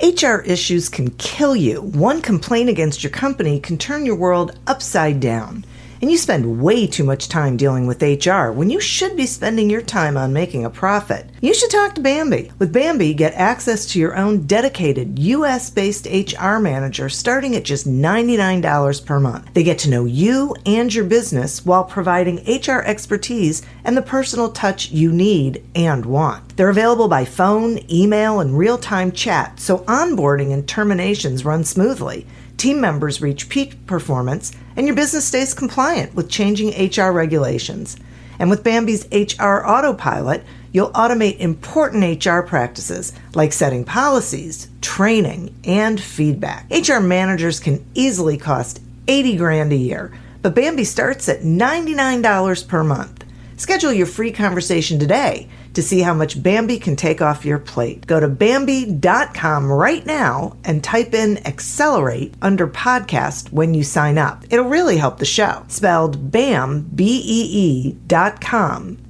HR issues can kill you. One complaint against your company can turn your world upside down. And you spend way too much time dealing with HR when you should be spending your time on making a profit. You should talk to Bambi. With Bambi, get access to your own dedicated US-based HR manager starting at just $99 per month. They get to know you and your business while providing HR expertise and the personal touch you need and want. They're available by phone, email, and real-time chat, so onboarding and terminations run smoothly. Team members reach peak performance, and your business stays compliant with changing HR regulations. And with Bambi's HR Autopilot, you'll automate important HR practices like setting policies, training, and feedback. HR managers can easily cost $80,000 a year, but Bambi starts at $99 per month. Schedule your free conversation today to see how much Bambi can take off your plate. Go to Bambi.com right now and type in Accelerate under podcast when you sign up. It'll really help the show. Spelled BAM, BEE.com.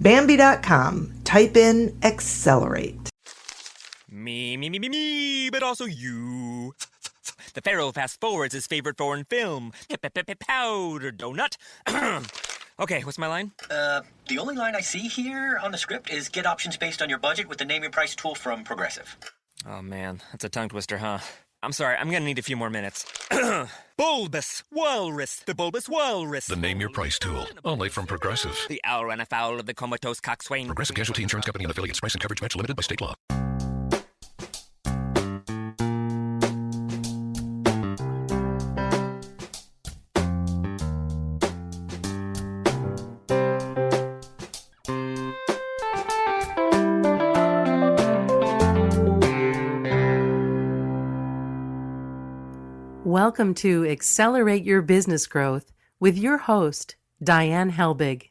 Bambi.com. Type in Accelerate. Me, but also you. The Pharaoh fast forwards his favorite foreign film, Powder Donut. Okay, what's my line? The only line I see here on the script is get options based on your budget with the Name Your Price tool from Progressive. Oh man, that's a tongue twister, huh? I'm sorry, I'm gonna need a few more minutes. Bulbous Walrus, the Bulbous Walrus. The Name Your Price tool, only from Progressive. The owl ran afoul of the comatose coxswain. Progressive Casualty Insurance Company and affiliates. Price and coverage match limited by state law. Welcome to Accelerate Your Business Growth with your host, Diane Helbig.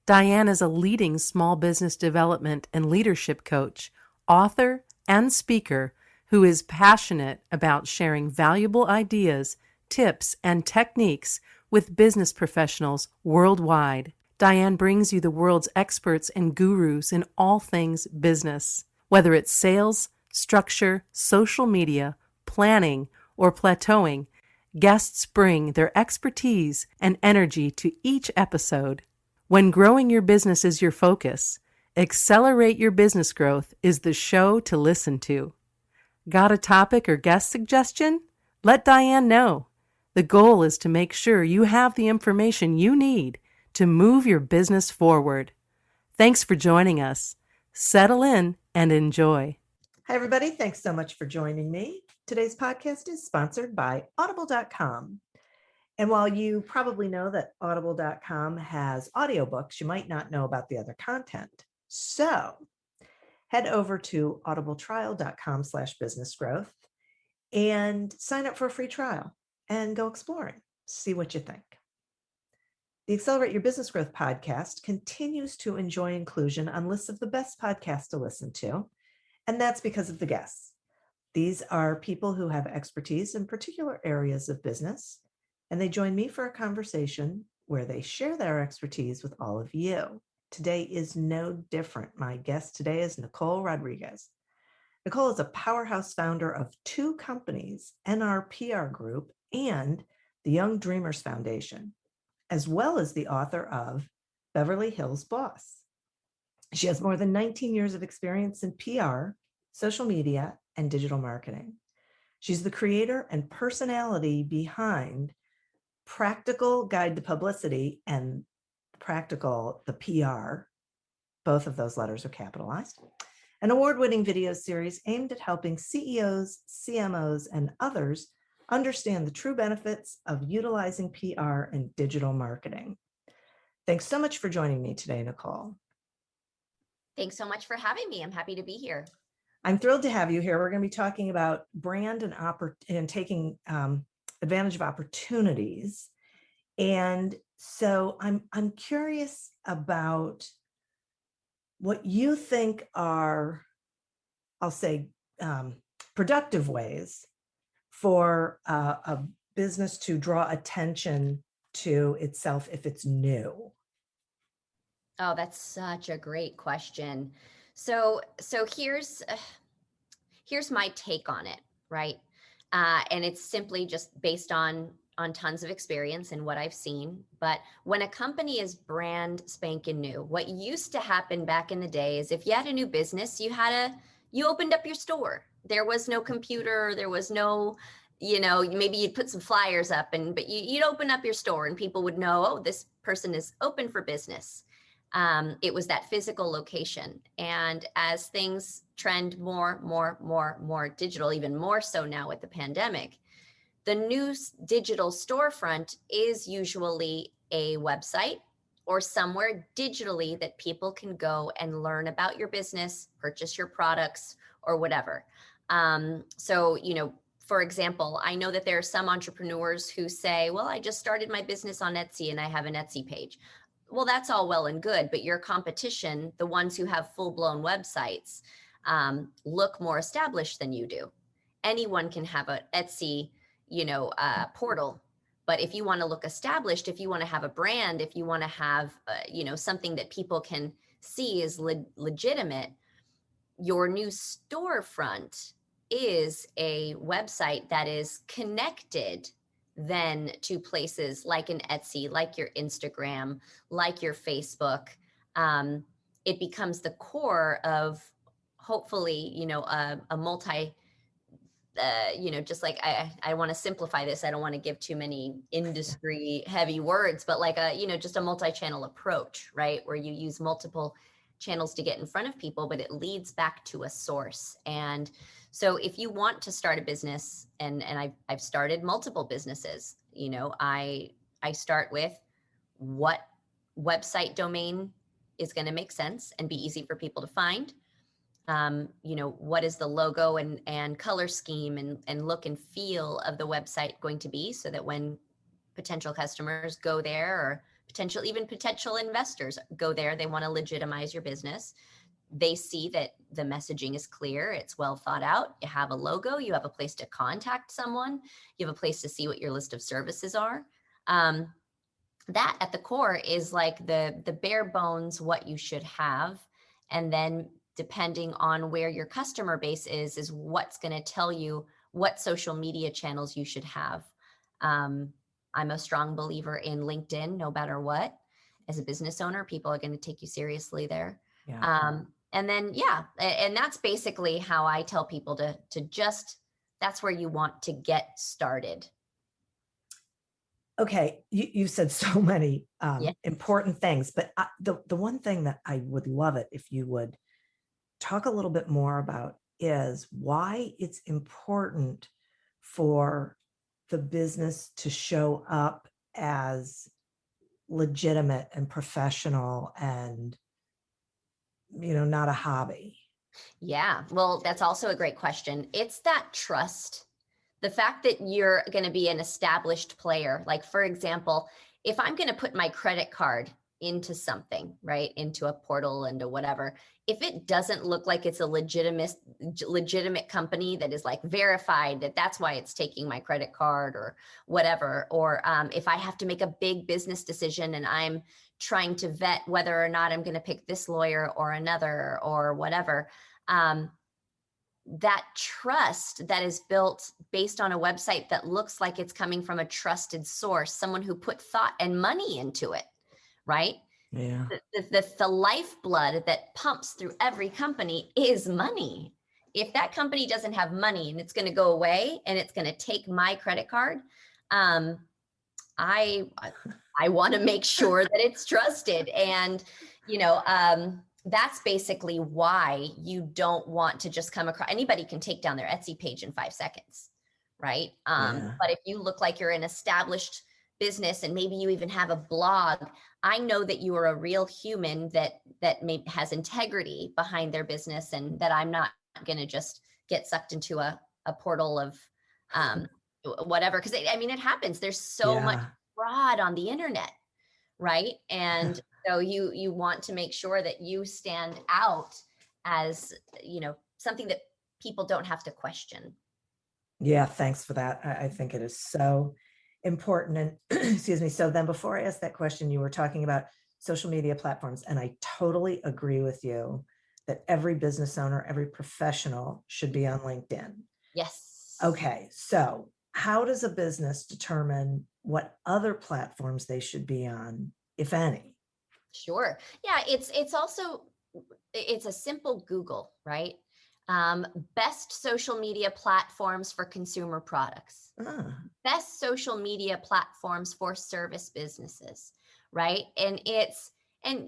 Diane is a leading small business development and leadership coach, author, and speaker who is passionate about sharing valuable ideas, tips, and techniques with business professionals worldwide. Diane brings you the world's experts and gurus in all things business. Whether it's sales, structure, social media, planning, or plateauing, guests bring their expertise and energy to each episode. When growing your business is your focus, Accelerate Your Business Growth is the show to listen to. Got a topic or guest suggestion? Let Diane know. The goal is to make sure you have the information you need to move your business forward. Thanks for joining us. Settle in and enjoy. Hi, everybody. Thanks so much for joining me. Today's podcast is sponsored by Audible.com. And while you probably know that Audible.com has audiobooks, you might not know about the other content. So head over to audibletrial.com/businessgrowth and sign up for a free trial and go exploring. See what you think. The Accelerate Your Business Growth podcast continues to enjoy inclusion on lists of the best podcasts to listen to. And that's because of the guests. These are people who have expertise in particular areas of business, and they join me for a conversation where they share their expertise with all of you. Today is no different. My guest today is Nicole Rodrigues. Nicole is a powerhouse founder of 2 companies, NRPR Group and the Young Dreamers Foundation, as well as the author of Beverly Hills Boss. She has more than 19 years of experience in PR, social media, and digital marketing. She's the creator and personality behind Practical Guide to Publicity and Practical, the PR. Both of those letters are capitalized. An award-winning video series aimed at helping CEOs, CMOs, and others understand the true benefits of utilizing PR and digital marketing. Thanks so much for joining me today, Nicole. Thanks so much for having me. I'm happy to be here. I'm thrilled to have you here. We're going to be talking about brand and taking advantage of opportunities. And so I'm curious about what you think are, I'll say, productive ways for a business to draw attention to itself if it's new. Oh, that's such a great question. So here's my take on it, right? And it's simply just based on tons of experience and what I've seen. But when a company is brand spanking new, what used to happen back in the day is if you had a new business, you opened up your store. There was no computer, there was no, maybe you'd put some flyers up but you'd open up your store and people would know, oh, this person is open for business. It was that physical location. And as things trend more digital, even more so now with the pandemic, the new digital storefront is usually a website or somewhere digitally that people can go and learn about your business, purchase your products, or whatever. So, for example, I know that there are some entrepreneurs who say, well, I just started my business on Etsy and I have an Etsy page. Well, that's all well and good, but your competition, the ones who have full-blown websites, look more established than you do. Anyone can have an Etsy, portal. But if you want to look established, if you want to have a brand, if you want to have, something that people can see is legitimate, your new storefront is a website that is connected then to places like an Etsy, like your Instagram, like your Facebook. It becomes the core of hopefully, a multi, just like I want to simplify this. I don't want to give too many industry heavy words, but like just a multi-channel approach, right? Where you use multiple channels to get in front of people, but it leads back to a source. And so if you want to start a business, and I've started multiple businesses, I start with what website domain is going to make sense and be easy for people to find. What is the logo and color scheme and look and feel of the website going to be, so that when potential customers go there, or potential investors go there, they want to legitimize your business. They see that the messaging is clear, it's well thought out. You have a logo, you have a place to contact someone, you have a place to see what your list of services are. That at the core is like the bare bones, what you should have. And then depending on where your customer base is what's going to tell you what social media channels you should have. I'm a strong believer in LinkedIn, no matter what. As a business owner, people are going to take you seriously there. Yeah. And then, and that's basically how I tell people to just, that's where you want to get started. Okay, you said so many Yes. important things, but the one thing that I would love it if you would talk a little bit more about is why it's important for the business to show up as legitimate and professional and, not a hobby. Yeah, well, that's also a great question. It's that trust. The fact that you're going to be an established player. Like, for example, if I'm going to put my credit card into something, right, into a portal, into whatever, if it doesn't look like it's a legitimate company that is like verified, that's why it's taking my credit card or whatever, or if I have to make a big business decision and I'm trying to vet whether or not I'm going to pick this lawyer or another or whatever, that trust that is built based on a website that looks like it's coming from a trusted source, someone who put thought and money into it, right? Yeah. The lifeblood that pumps through every company is money. If that company doesn't have money and it's going to go away and it's going to take my credit card, I want to make sure that it's trusted. And, that's basically why you don't want to just come across, anybody can take down their Etsy page in 5 seconds, right? Yeah. But if you look like you're an established business and maybe you even have a blog, I know that you are a real human that has integrity behind their business, and that I'm not going to just get sucked into a portal of whatever. Because it happens. There's so much fraud on the internet, right? And so you want to make sure that you stand out as, something that people don't have to question. Yeah, thanks for that. I think it is so important. And excuse me. So then before I ask that question, you were talking about social media platforms, and I totally agree with you that every business owner, every professional should be on LinkedIn. Yes. Okay, so how does a business determine what other platforms they should be on, if any? Sure. Yeah, it's also it's a simple Google, right? Best social media platforms for consumer products, Ah, best social media platforms for service businesses, right? And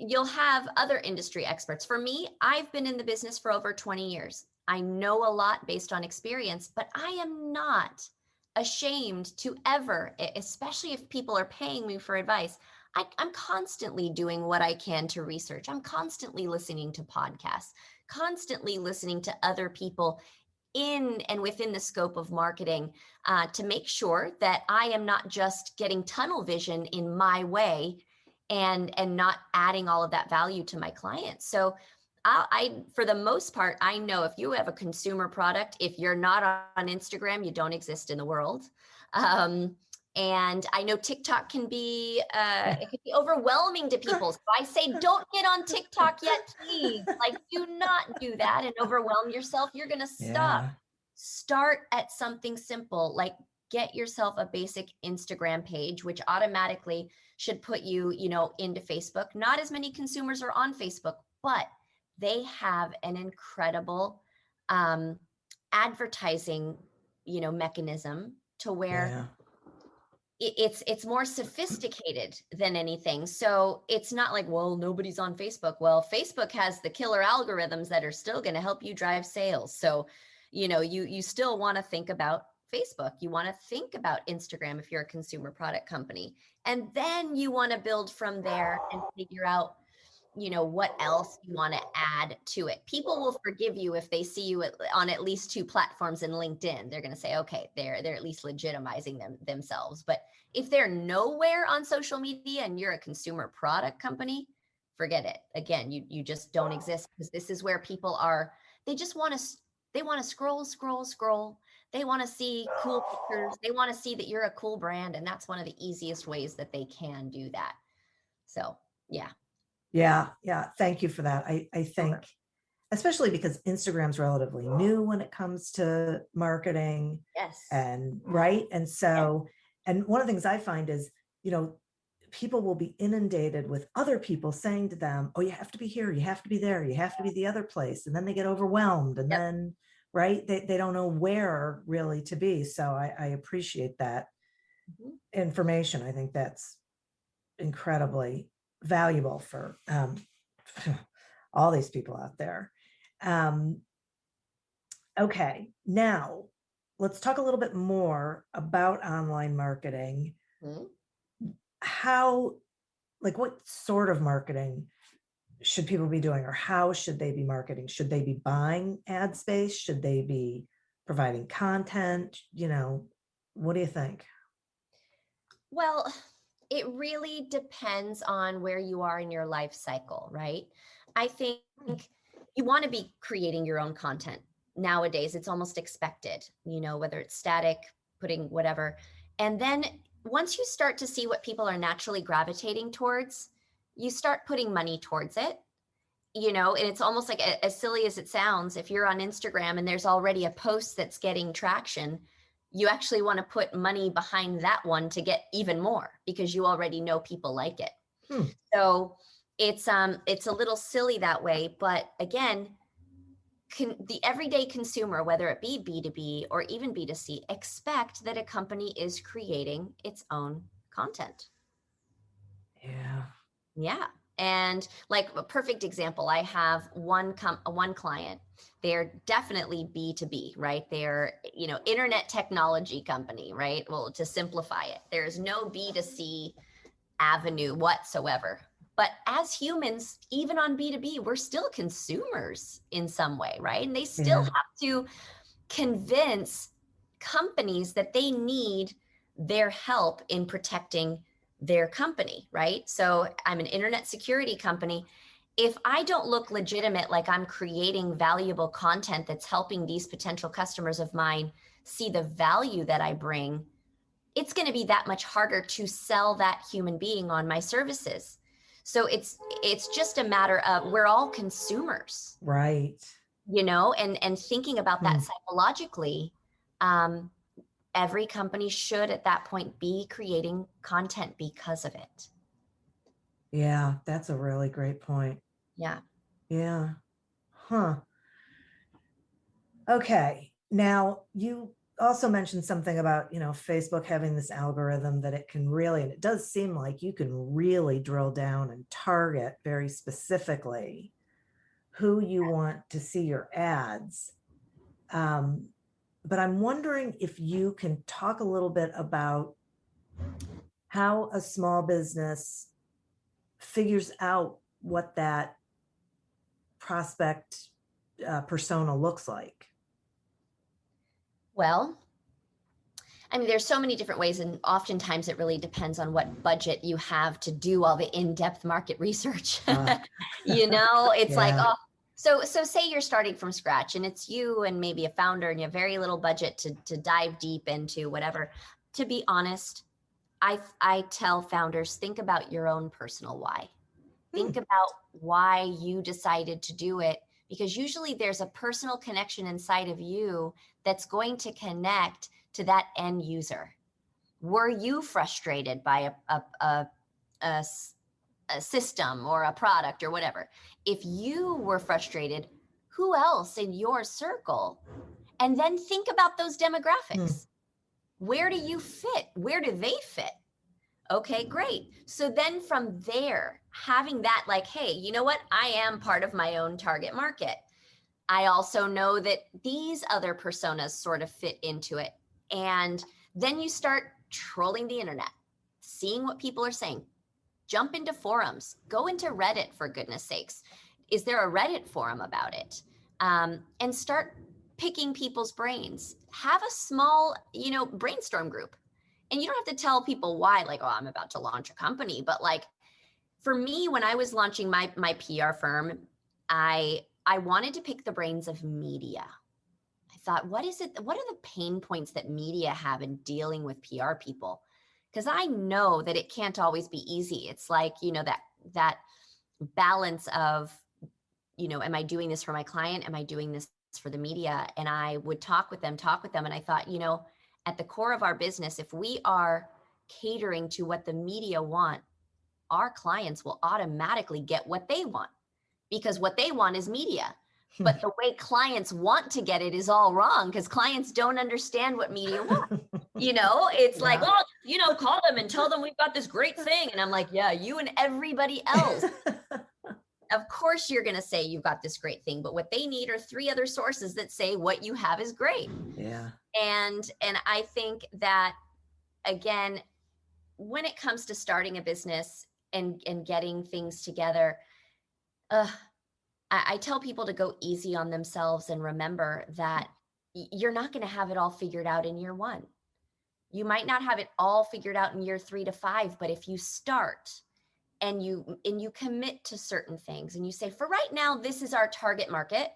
you'll have other industry experts. For me, I've been in the business for over 20 years. I know a lot based on experience, but I am not ashamed to ever, especially if people are paying me for advice. I'm constantly doing what I can to research. I'm constantly listening to podcasts, constantly listening to other people in and within the scope of marketing, to make sure that I am not just getting tunnel vision in my way and not adding all of that value to my clients. So for the most part, I know if you have a consumer product, if you're not on Instagram, you don't exist in the world. And I know TikTok can be, it can be overwhelming to people. So I say, don't get on TikTok yet, please. Like, do not do that and overwhelm yourself. You're going to stop. yeah, Start at something simple, like get yourself a basic Instagram page, which automatically should put you, into Facebook. Not as many consumers are on Facebook, but they have an incredible advertising, mechanism to where yeah, it's more sophisticated than anything. So it's not like, well, nobody's on Facebook. Well, Facebook has the killer algorithms that are still going to help you drive sales. So, you still want to think about Facebook. You want to think about Instagram if you're a consumer product company. And then you want to build from there and figure out, what else you want to add to it. People will forgive you if they see you on at least two platforms in LinkedIn. They're going to say, okay, they're at least legitimizing themselves. But if they're nowhere on social media and you're a consumer product company, forget it. Again, you just don't exist, because this is where people are. They want to scroll, scroll, scroll. They want to see cool pictures. They want to see that you're a cool brand. And that's one of the easiest ways that they can do that. So, yeah. yeah. Thank you for that. I think, especially because Instagram's relatively new when it comes to marketing, Yes. and right. And so, and one of the things I find is, people will be inundated with other people saying to them, oh, you have to be here, you have to be there, you have to be the other place. And then they get overwhelmed, and Yep. then, right, they don't know where really to be. So I appreciate that information. I think that's incredibly valuable for all these people out there. Okay, now let's talk a little bit more about online marketing. Mhm. How, like, what sort of marketing should people be doing, or how should they be marketing? Should they be buying ad space? Should they be providing content? What do you think? Well, it really depends on where you are in your life cycle, right? I think you want to be creating your own content. Nowadays, it's almost expected, whether it's static, putting whatever. And then once you start to see what people are naturally gravitating towards, you start putting money towards it. And it's almost like, as silly as it sounds, if you're on Instagram and there's already a post that's getting traction, you actually want to put money behind that one to get even more, because you already know people like it. Hmm. So it's a little silly that way. But again, the everyday consumer, whether it be B2B or even B2C, expect that a company is creating its own content. Yeah. Yeah. And like a perfect example, I have one client. They're definitely B2B, right? They're, internet technology company, right? Well, to simplify it, there's no B2C avenue whatsoever. But as humans, even on B2B, we're still consumers in some way, right? And they still Yeah. have to convince companies that they need their help in protecting their company, right? So I'm an internet security company. If I don't look legitimate, like I'm creating valuable content that's helping these potential customers of mine see the value that I bring, it's going to be that much harder to sell that human being on my services. So it's just a matter of, we're all consumers, Right. and thinking about that Hmm. psychologically. um, every company should at that point be creating content because of it. Yeah, that's a really great point. Yeah. Yeah. Huh. Okay. Now, you also mentioned something about, Facebook having this algorithm that it can really, and it does seem like you can really drill down and target very specifically who you want to see your ads. But I'm wondering if you can talk a little bit about how a small business figures out what that prospect persona looks like. Well, I mean, there's so many different ways, and oftentimes it really depends on what budget you have to do all the in-depth market research. Uh, It's like, yeah. oh, so say you're starting from scratch and it's you and maybe a founder and you have very little budget to dive deep into whatever. To be honest, I tell founders, think about your own personal why. Hmm. Think about why you decided to do it, because usually there's a personal connection inside of you that's going to connect to that end user. Were you frustrated by a a system or a product or whatever? If you were frustrated, who else in your circle? And then think about those Hmm. demographics. Where do you fit? Where do they fit? Okay, great. So then from there, having that, like, hey, you know what? I am part of my own target market. I also know that these other personas sort of fit into it. And then you start trolling the internet, seeing what people are saying. Jump into forums, go into Reddit, for goodness sakes. Is there a Reddit forum about it? And start picking people's brains. Have a small, brainstorm group. And you don't have to tell people why, like, oh, I'm about to launch a company. But like, for me, when I was launching my PR firm, I wanted to pick the brains of media. I thought, what are the pain points that media have in dealing with PR people? Because I know that it can't always be easy. It's like, that balance of, am I doing this for my client? Am I doing this for the media? And I would talk with them. And I thought, at the core of our business, if we are catering to what the media want, our clients will automatically get what they want, because what they want is media. But the way clients want to get it is all wrong, because clients don't understand what media want. It's like, Yeah. oh, call them and tell them we've got this great thing. And I'm like, yeah, you and everybody else. Of course, you're going to say you've got this great thing, but what they need are 3 other sources that say what you have is great. Yeah. And I think that, again, when it comes to starting a business and getting things together, I tell people to go easy on themselves and remember that you're not going to have it all figured out in year 1. You might not have it all figured out in year 3 to 5, but if you start and you commit to certain things and you say, for right now, this is our target market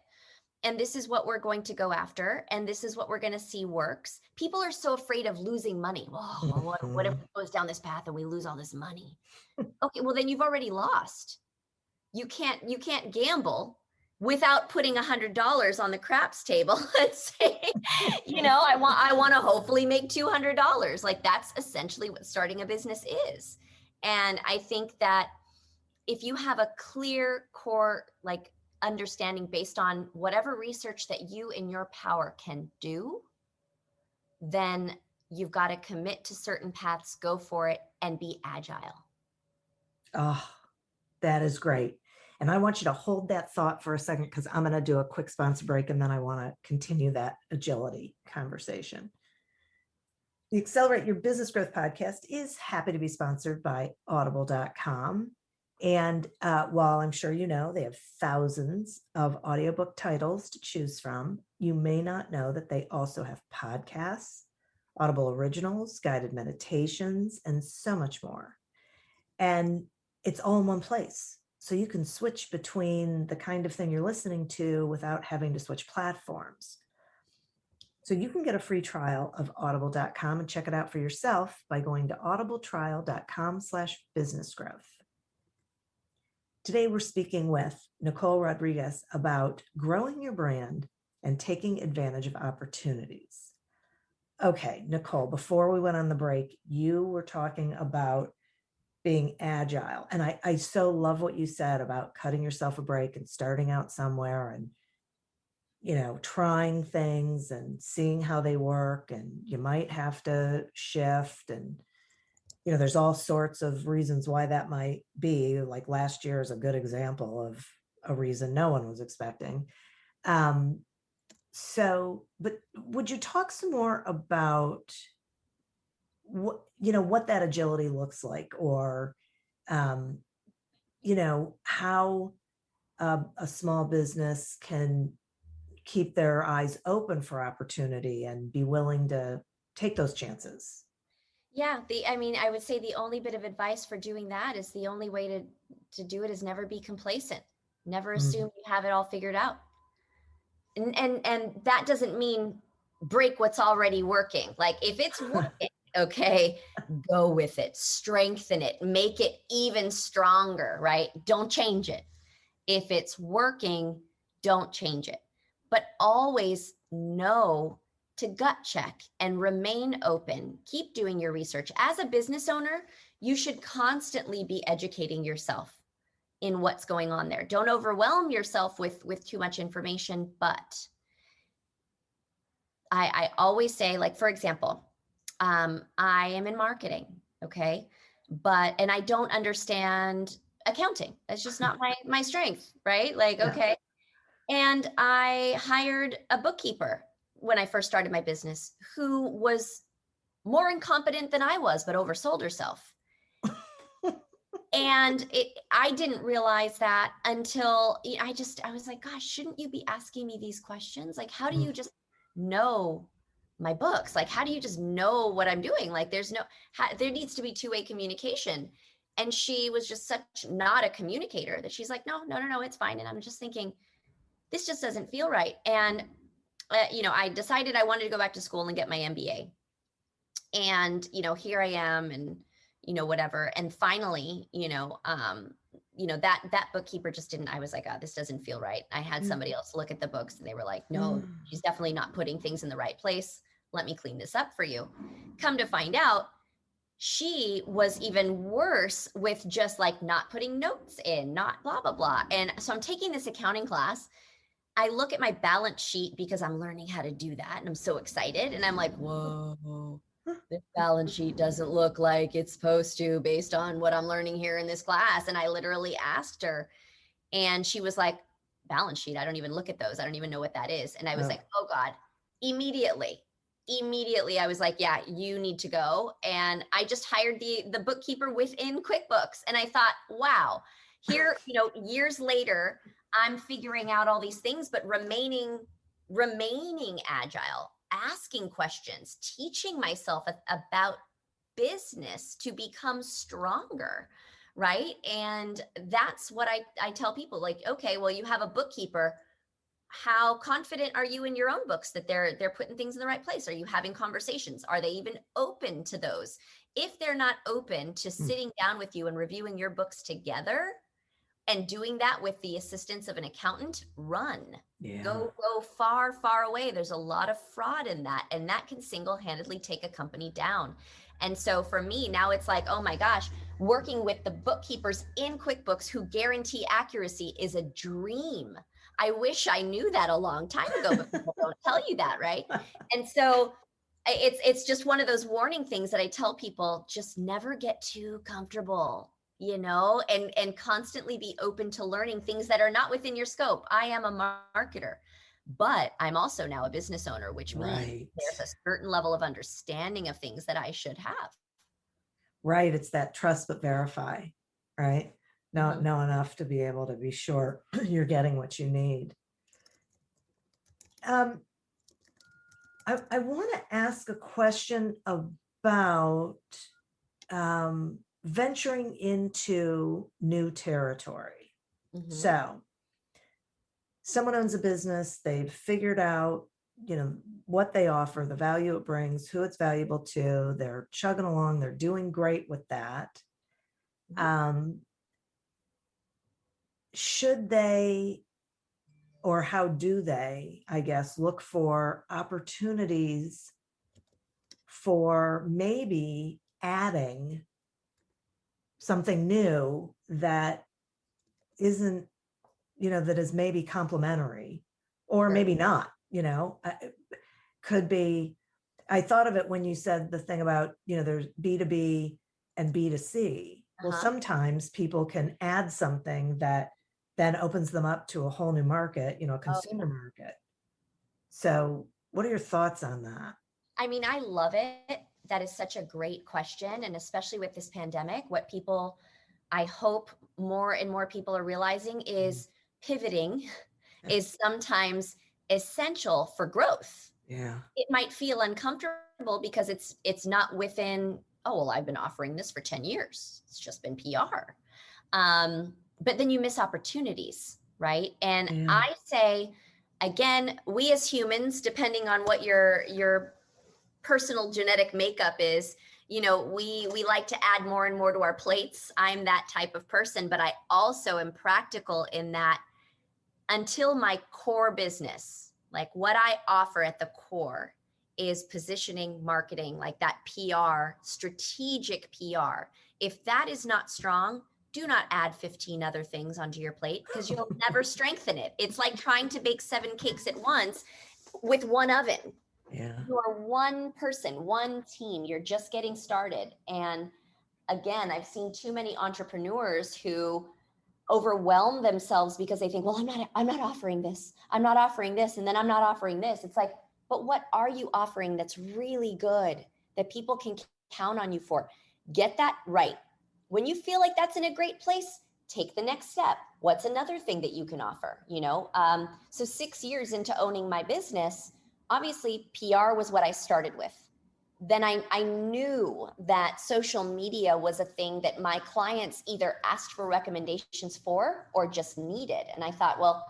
and this is what we're going to go after and this is what we're going to see works. People are so afraid of losing money. Oh, well, what if it goes down this path and we lose all this money? Okay, well then you've already lost. You can't gamble without putting $100 on the craps table and say, I want to hopefully make $200. Like, that's essentially what starting a business is. And I think that if you have a clear core, like, understanding based on whatever research that you in your power can do, then you've got to commit to certain paths, go for it, and be agile. Oh, that is great. And I want you to hold that thought for a second, because I'm going to do a quick sponsor break and then I want to continue that agility conversation. The Accelerate Your Business Growth podcast is happy to be sponsored by audible.com. And while I'm sure they have thousands of audiobook titles to choose from, you may not know that they also have podcasts, Audible originals, guided meditations, and so much more. And it's all in one place. So you can switch between the kind of thing you're listening to without having to switch platforms. So you can get a free trial of audible.com and check it out for yourself by going to audibletrial.com/businessgrowth. Today, we're speaking with Nicole Rodrigues about growing your brand and taking advantage of opportunities. Okay, Nicole, before we went on the break, you were talking about being agile. And I so love what you said about cutting yourself a break and starting out somewhere and, trying things and seeing how they work. And you might have to shift. And, there's all sorts of reasons why that might be. Like last year is a good example of a reason no one was expecting. But would you talk some more about what that agility looks like, or how a small business can keep their eyes open for opportunity and be willing to take those chances? Yeah, I would say the only bit of advice for doing that is the only way to do it is never be complacent. Never assume you have it all figured out. And that doesn't mean break what's already working. Like if it's working, okay, go with it, strengthen it, make it even stronger, right? Don't change it. If it's working, don't change it. But always know to gut check and remain open. Keep doing your research. As a business owner, you should constantly be educating yourself in what's going on there. Don't overwhelm yourself with too much information, but I always say, like, for example, I am in marketing, okay? And I don't understand accounting. That's just not my strength, right? Like, Yeah. okay. And I hired a bookkeeper when I first started my business who was more incompetent than I was, but oversold herself. And I didn't realize that until I was like, gosh, shouldn't you be asking me these questions? Like, how do you just know my books? Like, how do you just know what I'm doing? Like, there needs to be two-way communication. And she was just such not a communicator that she's like, no, it's fine. And I'm just thinking, this just doesn't feel right. And, I decided I wanted to go back to school and get my MBA. And, here I am and, whatever. And finally, that bookkeeper just didn't, I was like, oh, this doesn't feel right. I had somebody else look at the books and they were like, no, she's definitely not putting things in the right place. Let me clean this up for you. Come to find out, she was even worse with just like not putting notes in, not blah, blah, blah. And so I'm taking this accounting class. I look at my balance sheet because I'm learning how to do that. And I'm so excited. And I'm like, whoa, this balance sheet doesn't look like it's supposed to based on what I'm learning here in this class. And I literally asked her and she was like, balance sheet, I don't even look at those. I don't even know what that is. And I was like, oh God, immediately I was like, yeah, you need to go. And I just hired the bookkeeper within QuickBooks. And I thought, wow, here, years later, I'm figuring out all these things, but remaining agile, asking questions, teaching myself about business to become stronger, right? And that's what I tell people, like, okay, well, you have a bookkeeper. How confident are you in your own books that they're putting things in the right place? Are you having conversations? Are they even open to those? If they're not open to sitting down with you and reviewing your books together, and doing that with the assistance of an accountant, run. Yeah. Go far, far away. There's a lot of fraud in that, and that can single-handedly take a company down. And so for me, now it's like, oh my gosh, working with the bookkeepers in QuickBooks who guarantee accuracy is a dream. I wish I knew that a long time ago, but people don't tell you that, right? And so it's just one of those warning things that I tell people, just never get too comfortable, and constantly be open to learning things that are not within your scope. I am a marketer, but I'm also now a business owner, which means there's a certain level of understanding of things that I should have. Right. It's that trust but verify, right? Not know enough to be able to be sure you're getting what you need. I want to ask a question about venturing into new territory. So someone owns a business, they've figured out, what they offer, the value it brings, who it's valuable to, they're chugging along, they're doing great with that. should they, or how do they, I guess, look for opportunities for maybe adding something new that isn't, that is maybe complementary or Sure. maybe not, could be. I thought of it when you said the thing about, there's B2B and B2C. Well, Uh-huh. sometimes people can add something that then opens them up to a whole new market, a Oh, consumer market. So what are your thoughts on that? I mean, I love it. That is such a great question. And especially with this pandemic, what people, I hope more and more people are realizing is pivoting Yeah. is sometimes essential for growth. Yeah. It might feel uncomfortable because it's not within, oh, well, I've been offering this for 10 years. It's just been PR. But then you miss opportunities, right? And Yeah. I say, again, we as humans, depending on what your personal genetic makeup is, we like to add more and more to our plates. I'm that type of person, but I also am practical in that until my core business, like what I offer at the core is positioning, marketing, like that PR, strategic PR. If that is not strong, do not add 15 other things onto your plate because you'll never strengthen it. It's like trying to bake 7 cakes at once with one oven. Yeah. You are one person, one team. You're just getting started. And again, I've seen too many entrepreneurs who overwhelm themselves because they think, well, I'm not offering this. I'm not offering this. And then I'm not offering this. It's like, but what are you offering that's really good that people can count on you for? Get that right. When you feel like that's in a great place, take the next step. What's another thing that you can offer? So 6 years into owning my business, obviously PR was what I started with. Then I knew that social media was a thing that my clients either asked for recommendations for or just needed. And I thought, well,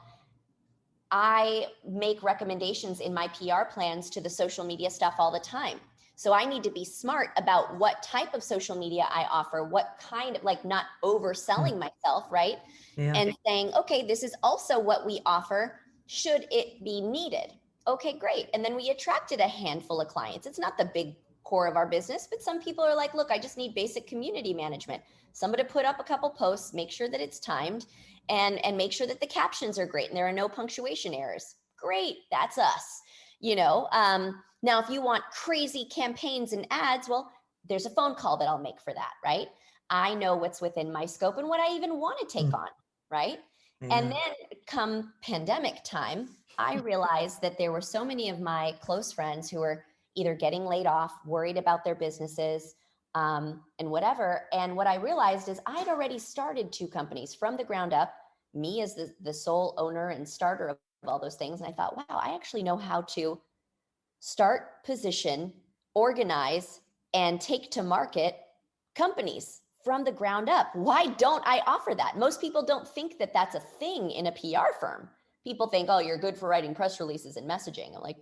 I make recommendations in my PR plans to the social media stuff all the time. So I need to be smart about what type of social media I offer, what kind of, like, not overselling myself, right? Yeah. And saying, okay, this is also what we offer. Should it be needed? Okay, great. And then we attracted a handful of clients. It's not the big core of our business, but some people are like, look, I just need basic community management. Somebody put up a couple posts, make sure that it's timed, and make sure that the captions are great and there are no punctuation errors. Great, that's us. Now, if you want crazy campaigns and ads, well, there's a phone call that I'll make for that, right? I know what's within my scope and what I even want to take on, right? And Yeah. then come pandemic time, I realized that there were so many of my close friends who were either getting laid off, worried about their businesses, and whatever. And what I realized is I'd already started 2 companies from the ground up, me as the sole owner and starter of all those things. And I thought, wow, I actually know how to start, position, organize, and take to market companies from the ground up. Why don't I offer that? Most people don't think that that's a thing in a PR firm. People think, oh, you're good for writing press releases and messaging. I'm like,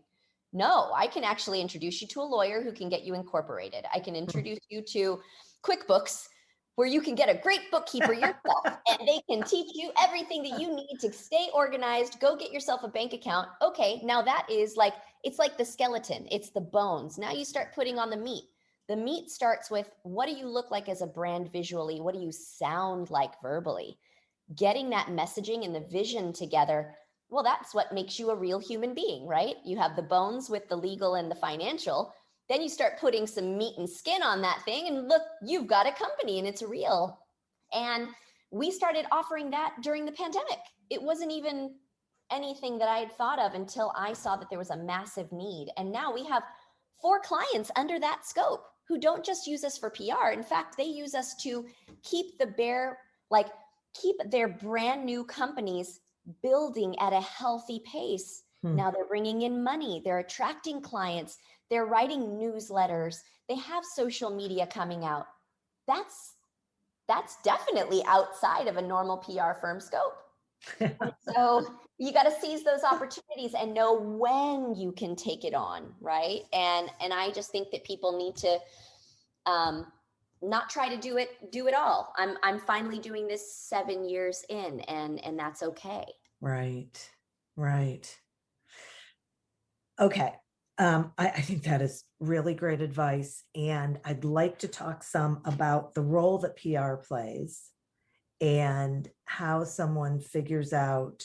no, I can actually introduce you to a lawyer who can get you incorporated. I can introduce you to QuickBooks, where you can get a great bookkeeper yourself and they can teach you everything that you need to stay organized. Go get yourself a bank account. Okay, now that is like, it's like the skeleton, it's the bones. Now you start putting on the meat. The meat starts with, what do you look like as a brand visually? What do you sound like verbally? Getting that messaging and the vision together, well, that's what makes you a real human being, right? You have the bones with the legal and the financial. Then you start putting some meat and skin on that thing, and look, you've got a company and it's real. And we started offering that during the pandemic. It wasn't even anything that I had thought of until I saw that there was a massive need. And now we have 4 clients under that scope who don't just use us for PR. In fact, they use us to keep keep their brand new companies building at a healthy pace. Now they're bringing in money, they're attracting clients, they're writing newsletters, they have social media coming out. That's definitely outside of a normal PR firm scope. So you got to seize those opportunities and know when you can take it on, right? And I just think that people need to not try to do it all. I'm finally doing this 7 years in, and that's okay. Right. Right. Okay. I think that is really great advice. And I'd like to talk some about the role that PR plays and how someone figures out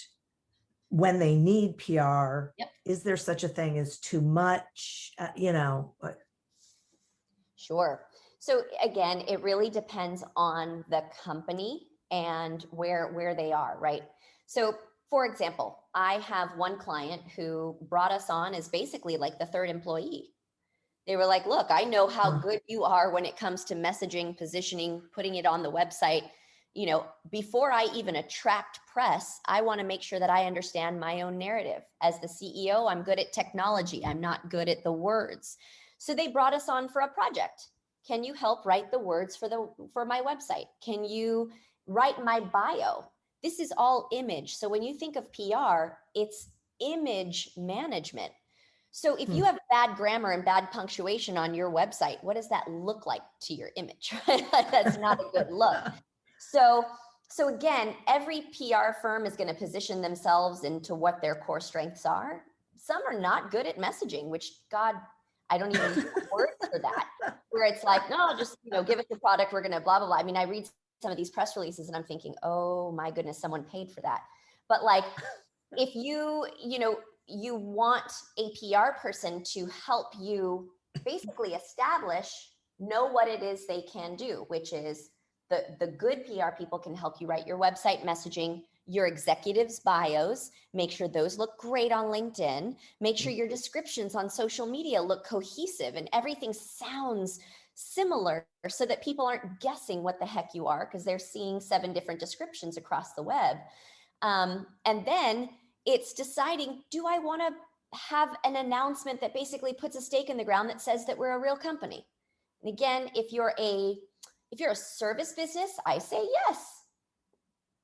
when they need PR. Yep. Is there such a thing as too much? Sure. So again, it really depends on the company and where they are, right? So for example, I have one client who brought us on as basically like the third employee. They were like, look, I know how good you are when it comes to messaging, positioning, putting it on the website. You know, before I even attract press, I want to make sure that I understand my own narrative. As the CEO, I'm good at technology. I'm not good at the words. So they brought us on for a project. Can you help write the words for my website? Can you write my bio? This is all image. So when you think of PR, it's image management. So if you have bad grammar and bad punctuation on your website, what does that look like to your image? That's not a good look. So again, every PR firm is going to position themselves into what their core strengths are. Some are not good at messaging, which God, I don't even have words for that, where it's like, no, just, give us the product. We're going to blah, blah, blah. I mean, I read some of these press releases and I'm thinking, oh my goodness, someone paid for that. But like, if you want a PR person to help you basically know what it is they can do, which is the good PR people can help you write your website messaging, your executives' bios, make sure those look great on LinkedIn, make sure your descriptions on social media look cohesive and everything sounds similar so that people aren't guessing what the heck you are because they're seeing 7 different descriptions across the web. And then it's deciding, do I want to have an announcement that basically puts a stake in the ground that says that we're a real company? And again, if you're a service business, I say yes.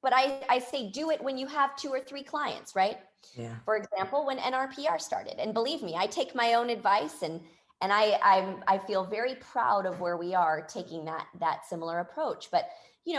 But I say do it when you have 2 or 3 clients, right? Yeah. For example, when NRPR started, and believe me, I take my own advice and I feel very proud of where we are taking that similar approach. But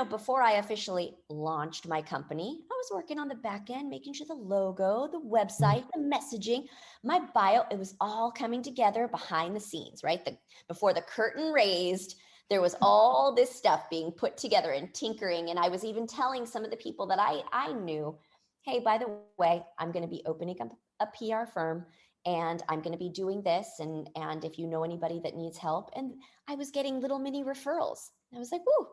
before I officially launched my company, I was working on the back end, making sure the logo, the website, the messaging, my bio, it was all coming together behind the scenes, right? Before the curtain raised, there was all this stuff being put together and tinkering. And I was even telling some of the people that I knew, hey, by the way, I'm going to be opening up a PR firm and I'm going to be doing this. And if you know anybody that needs help. And I was getting little mini referrals. I was like, whoa,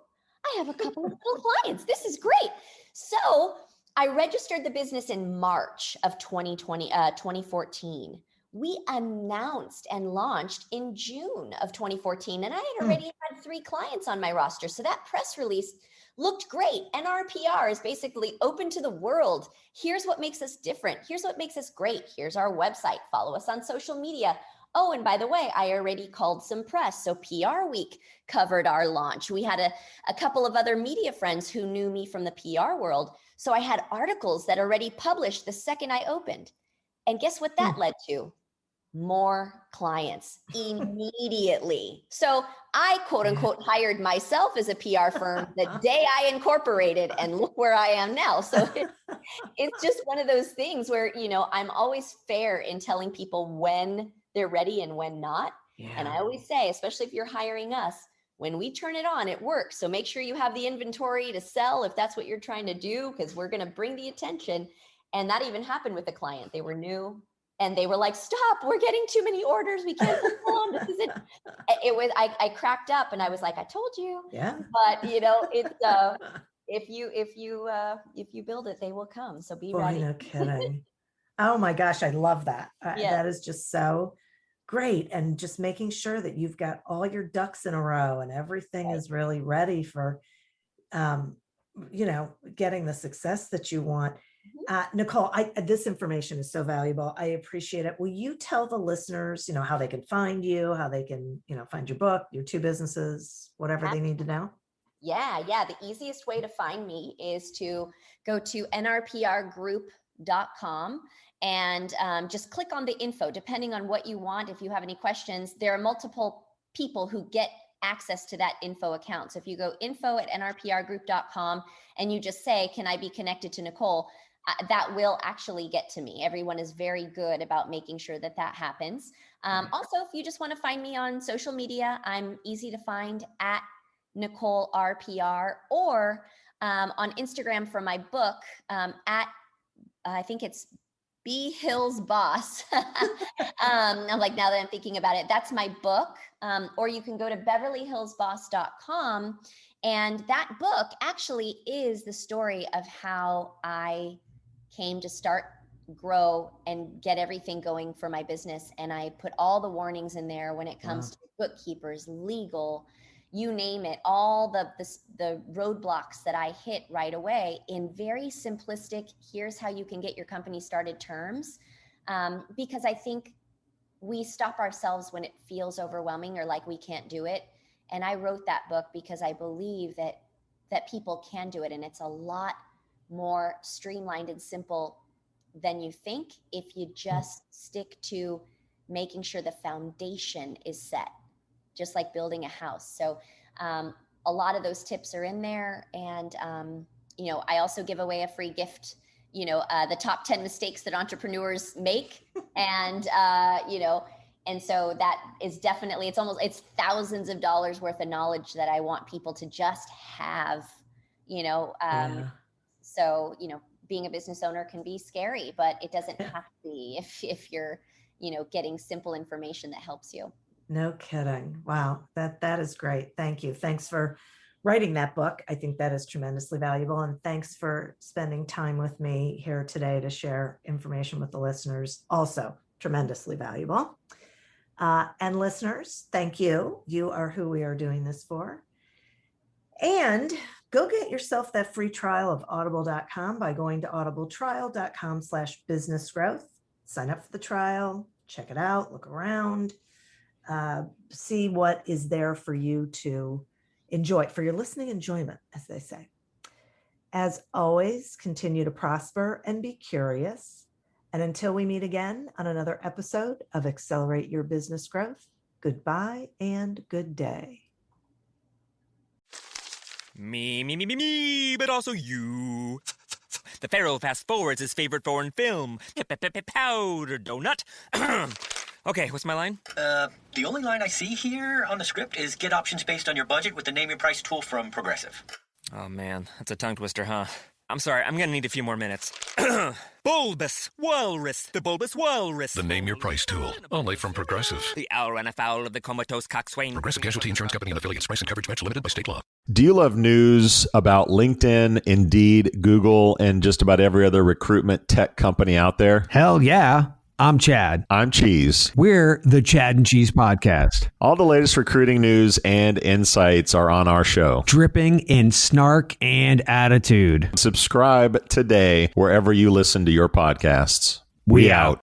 I have a couple of little clients. This is great. So I registered the business in March of 2014. We announced and launched in June of 2014. And I had already had 3 clients on my roster. So that press release looked great. NRPR is basically open to the world. Here's what makes us different. Here's what makes us great. Here's our website. Follow us on social media. Oh, and by the way, I already called some press. So PR Week covered our launch. We had a couple of other media friends who knew me from the PR world. So I had articles that already published the second I opened. And guess what that led to? More clients immediately. So I, quote unquote, hired myself as a PR firm the day I incorporated, and look where I am now. So it's just one of those things where, I'm always fair in telling people when they're ready and when not. Yeah. And I always say, especially if you're hiring us, when we turn it on, it works. So make sure you have the inventory to sell if that's what you're trying to do, because we're going to bring the attention. And that even happened with a client. They were new. And they were like, stop, we're getting too many orders. We can't hold on. This isn't, it was, I cracked up and I was like, I told you. Yeah. But it's, if you build it, they will come. So be ready. No kidding. Oh my gosh. I love that. Yes. That is just so great. And just making sure that you've got all your ducks in a row and everything is really ready for, getting the success that you want. Nicole, this information is so valuable. I appreciate it. Will you tell the listeners, how they can find you, how they can, find your book, your 2 businesses, whatever they need to know? Yeah. The easiest way to find me is to go to nrprgroup.com and just click on the info, depending on what you want. If you have any questions, there are multiple people who get access to that info account. So if you go info@nrprgroup.com and you just say, can I be connected to Nicole? That will actually get to me. Everyone is very good about making sure that that happens. Also, if you just want to find me on social media, I'm easy to find at Nicole RPR, or on Instagram for my book at, I think it's B Hills Boss. I'm like, now that I'm thinking about it, that's my book. Or you can go to beverlyhillsboss.com. And that book actually is the story of how I came to start, grow, and get everything going for my business. And I put all the warnings in there when it comes to bookkeepers, legal, you name it, all the roadblocks that I hit right away in very simplistic, here's how you can get your company started terms. Because I think we stop ourselves when it feels overwhelming or like we can't do it. And I wrote that book because I believe that people can do it. And it's a lot more streamlined and simple than you think if you just stick to making sure the foundation is set, just like building a house. So a lot of those tips are in there. And, I also give away a free gift, the top 10 mistakes that entrepreneurs make. And, and so that is definitely, it's thousands of dollars worth of knowledge that I want people to just have, So, being a business owner can be scary, but it doesn't have to be if you're, getting simple information that helps you. No kidding. Wow. That is great. Thank you. Thanks for writing that book. I think that is tremendously valuable. And thanks for spending time with me here today to share information with the listeners. Also tremendously valuable. And listeners, thank you. You are who we are doing this for. And go get yourself that free trial of audible.com by going to audibletrial.com/businessgrowth. Sign up for the trial, check it out, look around, see what is there for you to enjoy, for your listening enjoyment, as they say. As always, continue to prosper and be curious. And until we meet again on another episode of Accelerate Your Business Growth, goodbye and good day. Me, but also you. The Pharaoh fast forwards his favorite foreign film, Powder Donut. Okay, what's my line? The only line I see here on the script is get options based on your budget with the Name Your Price tool from Progressive. Oh man, that's a tongue twister, huh? I'm sorry, I'm gonna need a few more minutes. Bulbous Walrus, the Bulbous Walrus. The Name Your Price tool, only from Progressive. The owl ran afoul of the comatose coxswain. Progressive Casualty Insurance Company and affiliates. Price and coverage match limited by state law. Do you love news about LinkedIn, Indeed, Google, and just about every other recruitment tech company out there? Hell yeah. I'm Chad. I'm Cheese. We're the Chad and Cheese Podcast. All the latest recruiting news and insights are on our show. Dripping in snark and attitude. Subscribe today wherever you listen to your podcasts. We out.